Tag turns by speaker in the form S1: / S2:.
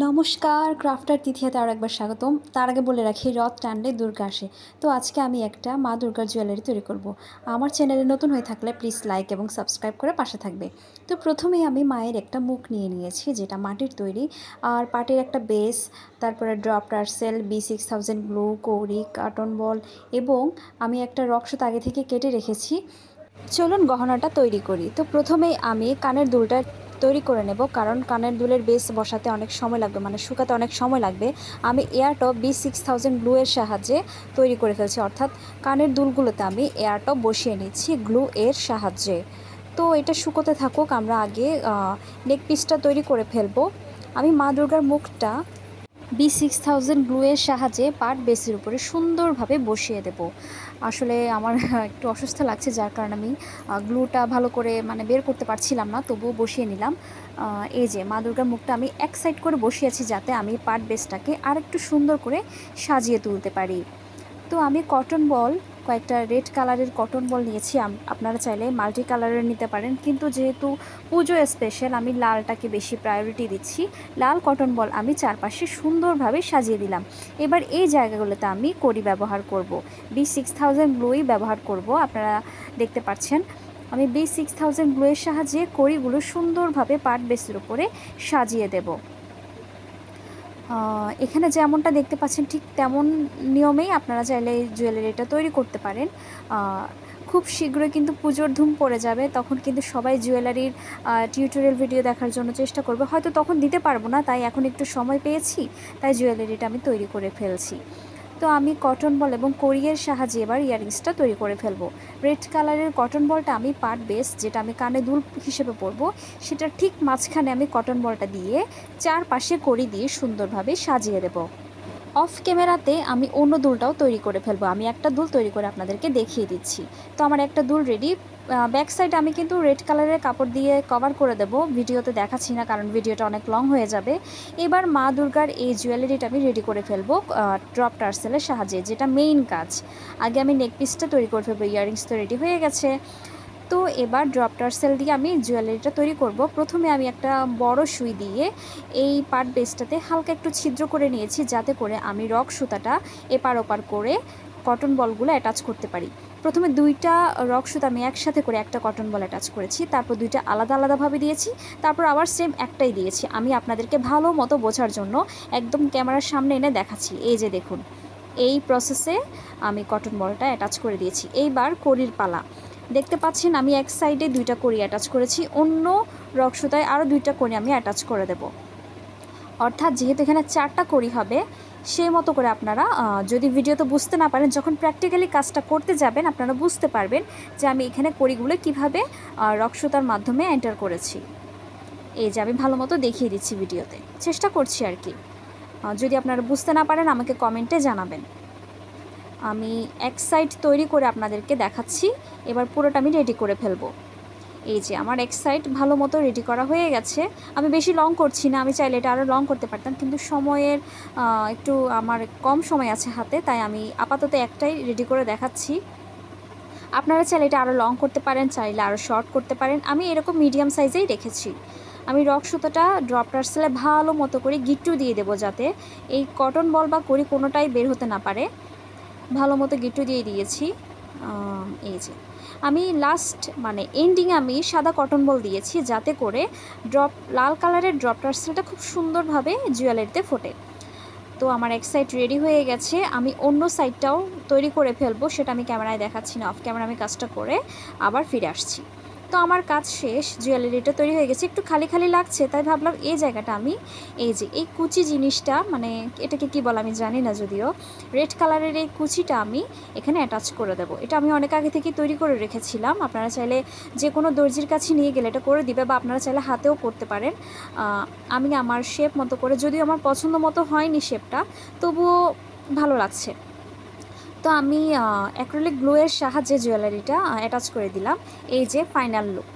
S1: নমস্কার, ক্রাফটার তিথিয়াতে আরও একবার স্বাগতম। তার আগে বলে রাখি, রথ টানলে দুর্গা আসে। তো আজকে আমি একটা মা দুর্গার জুয়েলারি তৈরি করব। আমার চ্যানেলে নতুন হয়ে থাকলে প্লিজ লাইক এবং সাবস্ক্রাইব করে পাশে থাকবে। তো প্রথমেই আমি মায়ের একটা মুখ নিয়ে নিয়েছি, যেটা মাটির তৈরি, আর পাটের একটা বেস, তারপরে ড্রপ টার্সেল, B6000 গ্লু, কৌড়ি, কার্টন বল এবং আমি একটা রক্সত আগে থেকে কেটে রেখেছি। চলুন গহনাটা তৈরি করি। তো প্রথমেই আমি কানের দুলটা তৈরি করে নেব, কারণ কানের দুলের বেস বসাতে অনেক সময় লাগবে, মানে শুকাতে অনেক সময় লাগবে। আমি এয়ারটপ B6000 গ্লু এর সাহায্যে তৈরি করে ফেলছি, অর্থাৎ কানের দুলগুলোতে আমি এয়ারটপ বসিয়ে নিচ্ছি গ্লু এর সাহায্যে। তো এটা শুকোতে থাকুক, আমরা আগে নেক পিসটা তৈরি করে ফেলবো। আমি মা দুর্গার মুখটা B6000 গ্লু এর সাহায্যে পাট বেসের উপরে সুন্দরভাবে বসিয়ে দেব। আসলে আমার একটু অসুস্থ লাগছে, যার কারণে আমি গ্লুটা ভালো করে বের করতে পারছিলাম না, তবুও বসিয়ে নিলাম। এই যে মা দুর্গার মুখটা আমি এক সাইড করে বসিয়েছি, যাতে আমি পাট বেসটাকে আরেকটু সুন্দর করে সাজিয়ে তুলতে পারি। তো আমি কটন বল, কয়েকটা রেড কালারের কটন বল নিয়েছি। আপনারা চাইলে মাল্টি কালারের নিতে পারেন, কিন্তু যেহেতু পুজো স্পেশাল আমি লালটাকে বেশি প্রায়োরিটি দিচ্ছি। লাল কটন বল আমি চারপাশে সুন্দরভাবে সাজিয়ে দিলাম। এবার এই জায়গাগুলোতে আমি কড়ি ব্যবহার করব, B6000 গ্লুই ব্যবহার করব। আপনারা দেখতে পাচ্ছেন আমি B6000 গ্লুয়ের সাহায্যে কড়িগুলো সুন্দরভাবে পাট বেসের উপরে সাজিয়ে দেব। এখানে যেমনটা দেখতে পাচ্ছেন ঠিক তেমন নিয়মেই আপনারা চাইলে এই জুয়েলারিটা তৈরি করতে পারেন। খুব শীঘ্রই কিন্তু পুজোর ধুম পড়ে যাবে, তখন কিন্তু সবাই জুয়েলারির টিউটোরিয়াল ভিডিও দেখার জন্য চেষ্টা করবে। হয়তো তখন দিতে পারবো না, তাই এখন একটু সময় পেয়েছি, তাই জুয়েলারিটা আমি তৈরি করে ফেলছি। তো আমি কটন বল এবং কড়িয়ের সাহায্যে এবার ইয়াররিংসটা তৈরি করে ফেলবো। রেড কালারের কটন বলটা আমি পাট বেস, যেটা আমি কানে দুল হিসেবে পরবো, সেটা ঠিক মাঝখানে আমি কটন বলটা দিয়ে চারপাশে কড়ি দিয়ে সুন্দরভাবে সাজিয়ে দেব। অফ ক্যামেরাতে আমি অন্য দুলটাও তৈরি করে ফেলবো। আমি একটা দুল তৈরি করে আপনাদেরকে দেখিয়ে দিচ্ছি। তো আমার একটা দুল রেডি। ব্যাক সাইড আমি কিন্তু রেড কালারের কাপড় দিয়ে কভার করে দেব, ভিডিওতে দেখাচ্ছি না কারণ ভিডিওটা অনেক লং হয়ে যাবে। এবার মা দুর্গার এই জুয়েলারিটা আমি রেডি করে ফেলবো ড্রপ টার্সেলের সাহায্যে, যেটা মেইন কাজ। আগে আমি নেক পিসটা তৈরি করে ফেলবো। ইয়াররিংস তো রেডি হয়ে গেছে। তো এবার ড্রপ টার্সেল দিয়ে আমি জুয়েলারিটা তৈরি করব। প্রথমে আমি একটা বড় সুই দিয়ে এই পাট বেসটাতে হালকা একটু ছিদ্র করে নিয়েছি, যাতে করে আমি রক সুতাটা এপার ওপার করে কটন বলগুলো অ্যাটাচ করতে পারি। প্রথমে দুইটা রক সুতা আমি একসাথে করে একটা কটন বল অ্যাটাচ করেছি, তারপর দুইটা আলাদা আলাদাভাবে দিয়েছি, তারপর আবার সেম একটাই দিয়েছি। আমি আপনাদেরকে ভালো মতো বোঝার জন্য একদম ক্যামেরার সামনে এনে দেখাচ্ছি। এই যে দেখুন, এই প্রসেসে আমি কটন বলটা অ্যাটাচ করে দিয়েছি। এইবার কড়ির পালা। দেখতে পাচ্ছেন আমি এক সাইডে দুইটা কড়ি অ্যাটাচ করেছি, অন্য রক সুতায় আরও দুইটা কড়ি আমি অ্যাটাচ করে দেব। অর্থাৎ যেহেতু এখানে চারটা কড়ি হবে, সেই মতো করে আপনারা যদি ভিডিওতে বুঝতে না পারেন, যখন প্র্যাকটিক্যালি কাজটা করতে যাবেন আপনারা বুঝতে পারবেন যে আমি এখানে কড়িগুলো কীভাবে রক সুতার মাধ্যমে এন্টার করেছি। এই যে আমি ভালো মতো দেখিয়ে দিচ্ছি ভিডিওতে, চেষ্টা করছি আর কি। যদি আপনারা বুঝতে না পারেন আমাকে কমেন্টে জানাবেন। আমি এক সাইড তৈরি করে আপনাদেরকে দেখাচ্ছি, এবার পুরোটা আমি রেডি করে ফেলবো। এই যে আমার এক সাইড ভালো মতো রেডি করা হয়ে গেছে। আমি বেশি লং করছি না, আমি চাইলে এটা আরও লং করতে পারতাম, কিন্তু সময়ের একটু আমার কম সময় আছে হাতে, তাই আমি আপাতত একটাই রেডি করে দেখাচ্ছি। আপনারা চাইলে এটা আরও লং করতে পারেন, চাইলে আরও শর্ট করতে পারেন। আমি এরকম মিডিয়াম সাইজেই রেখেছি। আমি রক সুতোটা ড্রপ টার্সেলে ভালো মতো করে গিট্টু দিয়ে দেবো, যাতে এই কটন বল বা কড়ি কোনোটাই বের হতে না পারে। ভালো মতো গিট্টু দিয়ে দিয়েছি। এই যে আমি লাস্ট এন্ডিংয়ে আমি সাদা কটন বল দিয়েছি, যাতে করে লাল কালারের ড্রপ টার্সেলটা খুব সুন্দরভাবে জুয়েলারিতে ফোটে। তো আমার এক সাইড রেডি হয়ে গেছে, আমি অন্য সাইডটাও তৈরি করে ফেলবো, সেটা আমি ক্যামেরায় দেখাচ্ছি না, অফ ক্যামেরা আমি কাজটা করে আবার ফিরে আসছি। তো আমার কাজ শেষ, জুয়েলারিটা তৈরি হয়ে গেছে। একটু খালি খালি লাগছে, তাই ভাবলাম এই জায়গাটা আমি এই যে এই কুচি জিনিসটা, এটাকে কি বলে আমি জানি না, যদিও রেড কালারের এই কুচিটা আমি এখানে অ্যাটাচ করে দেবো। এটা আমি অনেক আগে থেকে তৈরি করে রেখেছিলাম। আপনারা চাইলে যে কোনো দর্জির কাছে নিয়ে গেলে এটা করে দিবে, বা আপনারা চাইলে হাতেও করতে পারেন। আমি আমার শেপ মতো করে, যদিও আমার পছন্দ মতো হয়নি শেপটা, তবুও ভালো লাগছে। তো আমি অ্যাক্রিলিক গ্লু এর সাহায্যে জুয়েলারিটা অ্যাটাচ করে দিলাম। এই যে ফাইনাল লুক।